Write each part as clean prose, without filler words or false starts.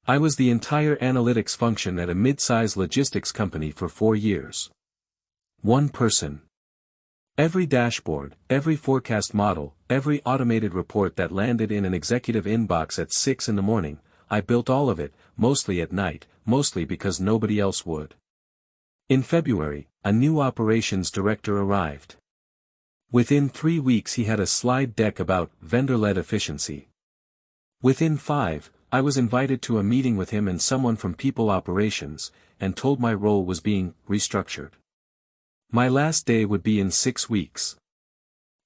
I was the entire analytics function at a mid-size logistics company for 4 years. One person. Every dashboard, every forecast model, every automated report that landed in an executive inbox at 6 in the morning, I built all of it, mostly at night, mostly because nobody else would. In February, a new operations director arrived. Within 3 weeks he had a slide deck about vendor-led efficiency. Within 5, I was invited to a meeting with him and someone from people operations, and told my role was being restructured. My last day would be in 6 weeks.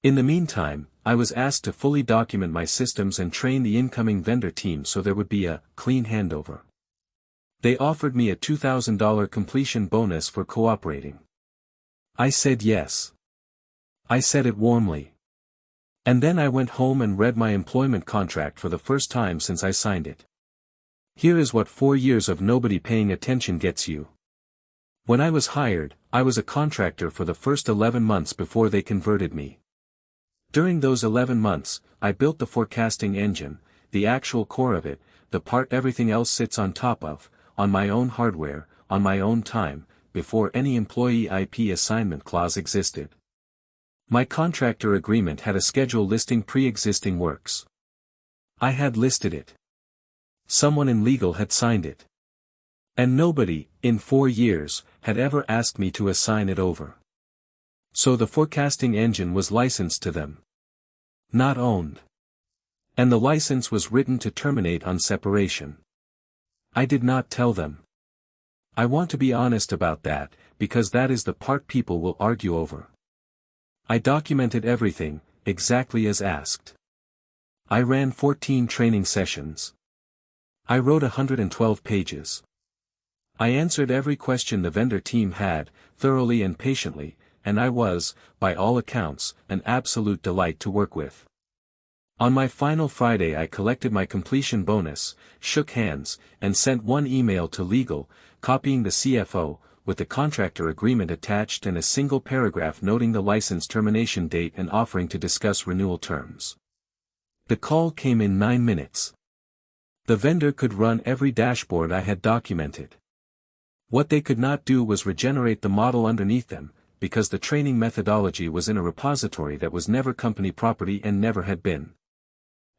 In the meantime, I was asked to fully document my systems and train the incoming vendor team so there would be a clean handover. They offered me a $2,000 completion bonus for cooperating. I said yes. I said it warmly. And then I went home and read my employment contract for the first time since I signed it. Here is what 4 years of nobody paying attention gets you. When I was hired, I was a contractor for the first 11 months before they converted me. During those 11 months, I built the forecasting engine, the actual core of it, the part everything else sits on top of, on my own hardware, on my own time, before any employee IP assignment clause existed. My contractor agreement had a schedule listing pre-existing works. I had listed it. Someone in legal had signed it. And nobody, in 4 years, had ever asked me to assign it over. So the forecasting engine was licensed to them. Not owned. And the license was written to terminate on separation. I did not tell them. I want to be honest about that, because that is the part people will argue over. I documented everything, exactly as asked. I ran 14 training sessions. I wrote 112 pages. I answered every question the vendor team had, thoroughly and patiently, and I was, by all accounts, an absolute delight to work with. On my final Friday I collected my completion bonus, shook hands, and sent one email to legal, copying the CFO, with the contractor agreement attached and a single paragraph noting the license termination date and offering to discuss renewal terms. The call came in 9 minutes. The vendor could run every dashboard I had documented. What they could not do was regenerate the model underneath them, because the training methodology was in a repository that was never company property and never had been.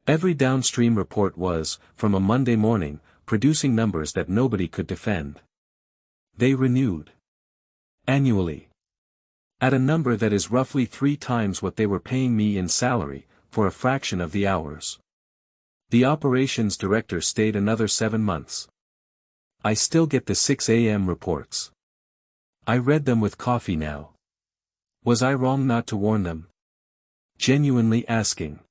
Every downstream report was, from a Monday morning, producing numbers that nobody could defend. They renewed. Annually. At a number that is roughly 3 times what they were paying me in salary, for a fraction of the hours. The operations director stayed another 7 months. I still get the 6 a.m. reports. I read them with coffee now. Was I wrong not to warn them? Genuinely asking.